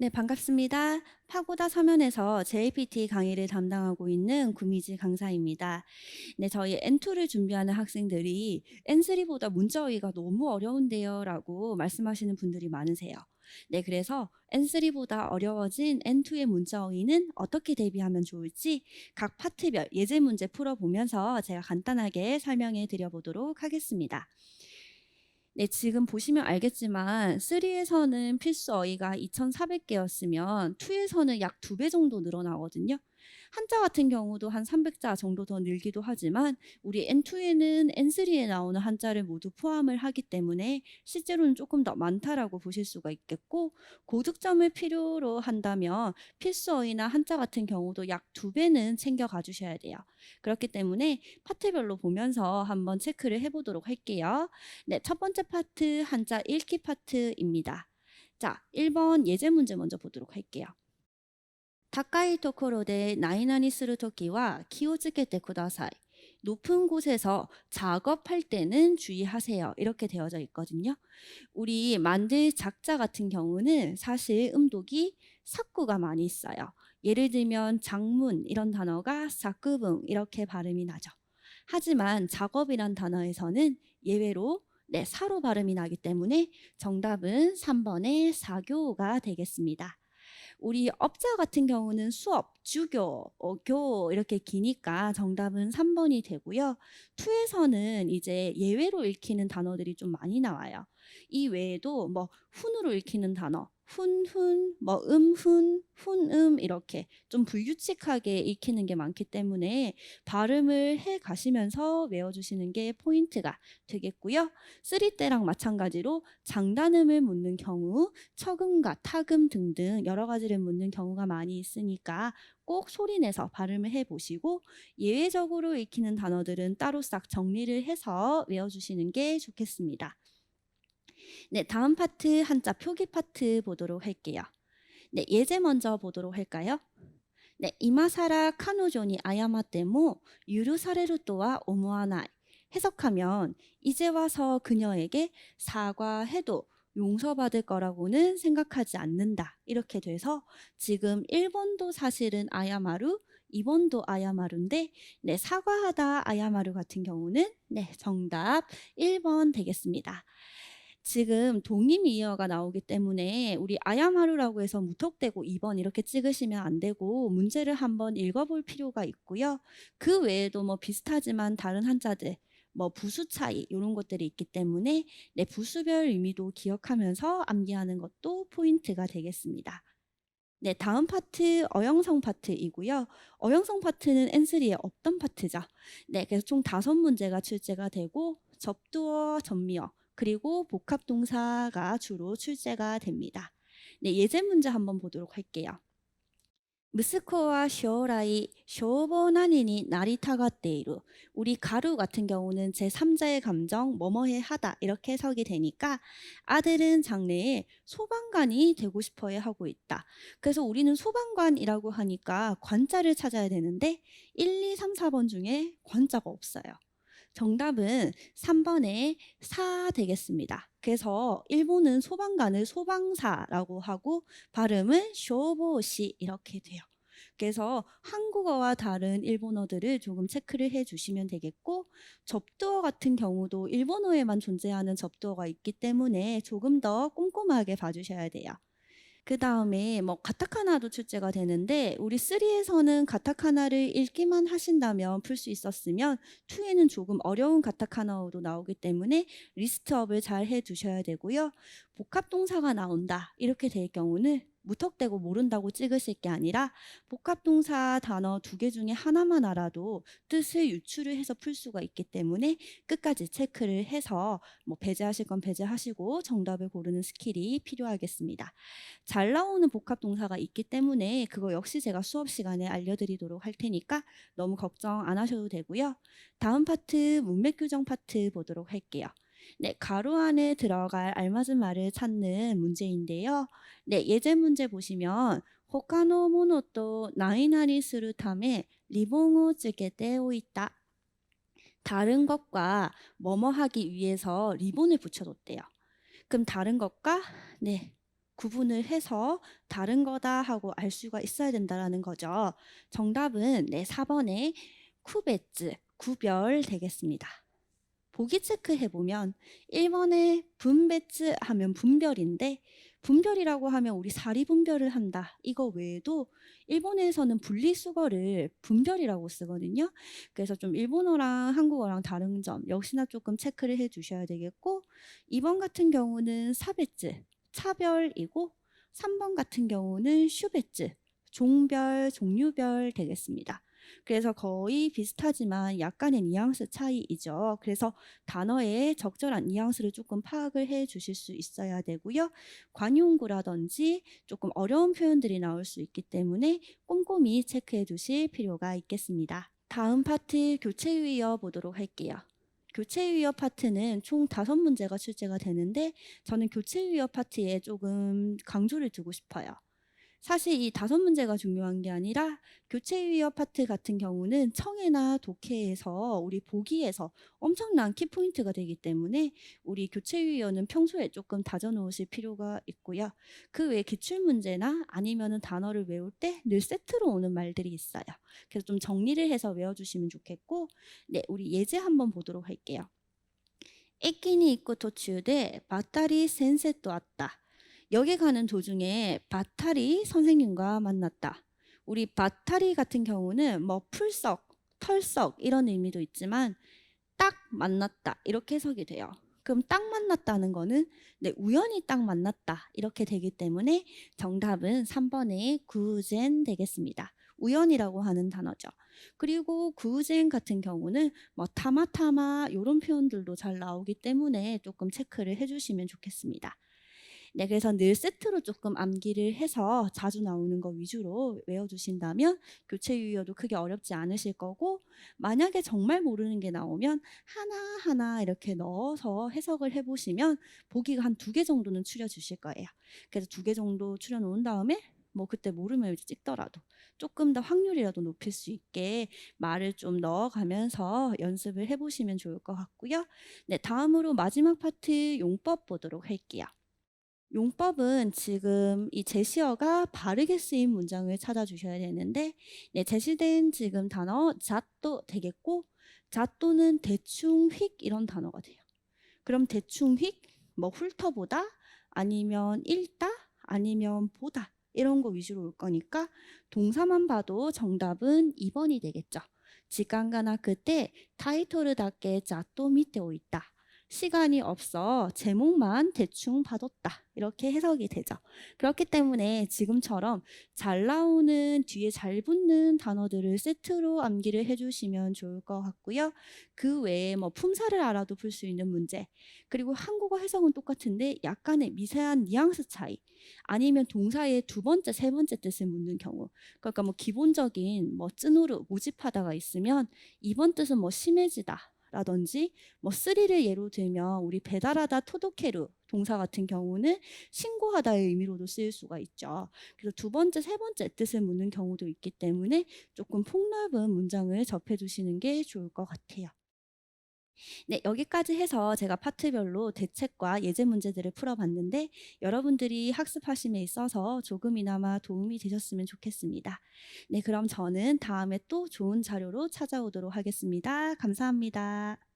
네, 반갑습니다. 파고다 서면에서 JPT 강의를 담당하고 있는 구미지 강사입니다. 네, 저희 N2를 준비하는 학생들이 N3보다 문자어휘가 너무 어려운데요 라고 말씀하시는 분들이 많으세요. 네, 그래서 N3보다 어려워진 N2의 문자어휘는 어떻게 대비하면 좋을지 각 파트별 예제 문제 풀어보면서 제가 간단하게 설명해 드려보도록 하겠습니다. 네, 지금 보시면 알겠지만 3에서는 필수 어휘가 2,400개였으면 2에서는 약 2배 정도 늘어나거든요. 한자 같은 경우도 한 300자 정도 더 늘기도 하지만 우리 N2에는 N3에 나오는 한자를 모두 포함을 하기 때문에 실제로는 조금 더 많다라고 보실 수가 있겠고, 고득점을 필요로 한다면 필수 어휘나 한자 같은 경우도 약 2배는 챙겨가 주셔야 돼요. 그렇기 때문에 파트별로 보면서 한번 체크를 해보도록 할게요. 네, 첫 번째 파트 한자 읽기 파트입니다. 자, 1번 예제 문제 먼저 보도록 할게요. 가까이 토코로데 나이나니 스루 토끼와 키오즈케테 쿠다사이. 높은 곳에서 작업할 때는 주의하세요. 이렇게 되어져 있거든요. 우리 만들 작자 같은 경우는 사실 음독이 사구가 많이 있어요. 예를 들면 장문 이런 단어가 사구붕 이렇게 발음이 나죠. 하지만 작업이란 단어에서는 예외로 사로 발음이 나기 때문에 정답은 3번의 사교가 되겠습니다. 우리 업자 같은 경우는 수업, 주교, 교 이렇게 기니까 정답은 3번이 되고요. 2에서는 이제 예외로 읽히는 단어들이 좀 많이 나와요. 이 외에도 뭐 훈으로 읽히는 단어, 훈훈, 뭐 훈, 훈음 이렇게 좀 불규칙하게 읽히는 게 많기 때문에 발음을 해 가시면서 외워주시는 게 포인트가 되겠고요. 3 때랑 마찬가지로 장단음을 묻는 경우 척음과 타금 등등 여러 가지를 묻는 경우가 많이 있으니까 꼭 소리내서 발음을 해보시고 예외적으로 익히는 단어들은 따로 싹 정리를 해서 외워주시는 게 좋겠습니다. 네, 다음 파트 한자 표기 파트 보도록 할게요. 네, 예제 먼저 보도록 할까요? 네, 이마사라 카노조니 아야마테모 유루사레루 또와 오모하나이. 해석하면 이제 와서 그녀에게 사과해도 용서받을 거라고는 생각하지 않는다. 이렇게 돼서 지금 1번도 사실은 아야마루, 2번도 아야마루인데 사과하다 아야마루 같은 경우는 정답 1번 되겠습니다. 지금 동의미어가 나오기 때문에 우리 아야마루라고 해서 무턱대고 2번 이렇게 찍으시면 안 되고 문제를 한번 읽어볼 필요가 있고요. 그 외에도 뭐 비슷하지만 다른 한자들 뭐 부수 차이 이런 것들이 있기 때문에 부수별 의미도 기억하면서 암기하는 것도 포인트가 되겠습니다. 네, 다음 파트 어영성 파트이고요. 어영성 파트는 N3에 없던 파트죠. 네, 그래서 총 5문제가 출제가 되고 접두어, 접미어, 그리고 복합동사가 주로 출제가 됩니다. 네, 예제 문제 한번 보도록 할게요. 무스코와 쇼라이 쇼보나니니 나리타가테이루. 우리 가루 같은 경우는 제3자의 감정 뭐뭐해 하다 이렇게 해석이 되니까 아들은 장래에 소방관이 되고 싶어해 하고 있다. 그래서 우리는 소방관이라고 하니까 관자를 찾아야 되는데 1, 2, 3, 4번 중에 관자가 없어요. 정답은 3번의 사 되겠습니다. 그래서 일본은 소방관을 소방사라고 하고 발음은 쇼보시 이렇게 돼요. 그래서 한국어와 다른 일본어들을 조금 체크를 해 주시면 되겠고, 접두어 같은 경우도 일본어에만 존재하는 접두어가 있기 때문에 조금 더 꼼꼼하게 봐주셔야 돼요. 그다음에 뭐 가타카나도 출제가 되는데 우리 3에서는 가타카나를 읽기만 하신다면 풀 수 있었으면 2에는 조금 어려운 가타카나어도 나오기 때문에 리스트업을 잘 해 두셔야 되고요. 복합동사가 나온다 이렇게 될 경우는 무턱대고 모른다고 찍으실 게 아니라 복합동사 단어 2개 중에 하나만 알아도 뜻을 유추를 해서 풀 수가 있기 때문에 끝까지 체크를 해서 뭐 배제하실 건 배제하시고 정답을 고르는 스킬이 필요하겠습니다. 잘 나오는 복합 동사가 있기 때문에 그거 역시 제가 수업 시간에 알려드리도록 할 테니까 너무 걱정 안 하셔도 되고요. 다음 파트 문맥 규정 파트 보도록 할게요. 네, 가로 안에 들어갈 알맞은 말을 찾는 문제인데요. 네, 예제 문제 보시면 호카노 모노또 나이나리 스루 타메 리본을 찌게 오 있다. 다른 것과 뭐뭐 하기 위해서 리본을 붙여뒀대요. 그럼 다른 것과 구분을 해서 다른 거다 하고 알 수가 있어야 된다라는 거죠. 정답은 네, 4번의 쿠베츠, 구별 되겠습니다. 보기 체크해 보면 1번에 분배츠 하면 분별인데 분별이라고 하면 우리 사리 분별을 한다. 이거 외에도 일본에서는 분리수거를 분별이라고 쓰거든요. 그래서 좀 일본어랑 한국어랑 다른 점 역시나 조금 체크를 해 주셔야 되겠고 2번 같은 경우는 사베츠, 차별이고 3번 같은 경우는 슈베츠, 종별, 종류별 되겠습니다. 그래서 거의 비슷하지만 약간의 뉘앙스 차이이죠. 그래서 단어의 적절한 뉘앙스를 조금 파악을 해 주실 수 있어야 되고요. 관용구라든지 조금 어려운 표현들이 나올 수 있기 때문에 꼼꼼히 체크해 두실 필요가 있겠습니다. 다음 파트 교체유의어 보도록 할게요. 교체유의어 파트는 총 5문제가 출제가 되는데 저는 교체유의어 파트에 조금 강조를 두고 싶어요. 사실 이 5문제가 중요한 게 아니라 교체유의어 파트 같은 경우는 청해나 독해에서 우리 보기에서 엄청난 키포인트가 되기 때문에 우리 교체유의어는 평소에 조금 다져놓으실 필요가 있고요. 그 외에 기출문제나 아니면은 단어를 외울 때 늘 세트로 오는 말들이 있어요. 그래서 좀 정리를 해서 외워주시면 좋겠고 네, 우리 예제 한번 보도록 할게요. 에끼니 입고 도치우데 바타리 센세 또 왔다. 여기 가는 도중에 바타리 선생님과 만났다. 우리 바타리 같은 경우는 뭐 풀썩, 털썩 이런 의미도 있지만 딱 만났다 이렇게 해석이 돼요. 그럼 딱 만났다는 거는 네, 우연히 딱 만났다 이렇게 되기 때문에 정답은 3번의 구젠 되겠습니다. 우연이라고 하는 단어죠. 그리고 구젠 같은 경우는 뭐 타마타마 이런 표현들도 잘 나오기 때문에 조금 체크를 해주시면 좋겠습니다. 네, 그래서 늘 세트로 조금 암기를 해서 자주 나오는 거 위주로 외워두신다면 교체 유의어도 크게 어렵지 않으실 거고 만약에 정말 모르는 게 나오면 하나하나 이렇게 넣어서 해석을 해보시면 보기가 한 2개 정도는 추려주실 거예요. 그래서 2개 정도 추려놓은 다음에 뭐 그때 모르면 이제 찍더라도 조금 더 확률이라도 높일 수 있게 말을 좀 넣어가면서 연습을 해보시면 좋을 것 같고요. 네, 다음으로 마지막 파트 용법 보도록 할게요. 용법은 지금 이 제시어가 바르게 쓰인 문장을 찾아주셔야 되는데 네, 제시된 지금 단어 잣도 되겠고 잣도는 대충 휙 이런 단어가 돼요. 그럼 대충 휙, 뭐 훑어보다 아니면 읽다 아니면 보다 이런 거 위주로 올 거니까 동사만 봐도 정답은 2번이 되겠죠. 지간가나 그때 타이토르답게 잣도 밑에 오 있다. 시간이 없어 제목만 대충 봐뒀다 이렇게 해석이 되죠. 그렇기 때문에 지금처럼 잘 나오는 뒤에 잘 붙는 단어들을 세트로 암기를 해주시면 좋을 것 같고요. 그 외에 뭐 품사를 알아도 풀 수 있는 문제 그리고 한국어 해석은 똑같은데 약간의 미세한 뉘앙스 차이 아니면 동사의 2번째, 3번째 뜻을 묻는 경우 그러니까 뭐 기본적인 뭐 쯔누르 모집하다가 있으면 2번 뜻은 뭐 심해지다 라든지 뭐 쓰리를 예로 들면 우리 배달하다 토도케루 동사 같은 경우는 신고하다의 의미로도 쓰일 수가 있죠. 그래서 2번째, 3번째 뜻을 묻는 경우도 있기 때문에 조금 폭넓은 문장을 접해 두시는 게 좋을 것 같아요. 네, 여기까지 해서 제가 파트별로 대책과 예제 문제들을 풀어봤는데 여러분들이 학습하심에 있어서 조금이나마 도움이 되셨으면 좋겠습니다. 네, 그럼 저는 다음에 또 좋은 자료로 찾아오도록 하겠습니다. 감사합니다.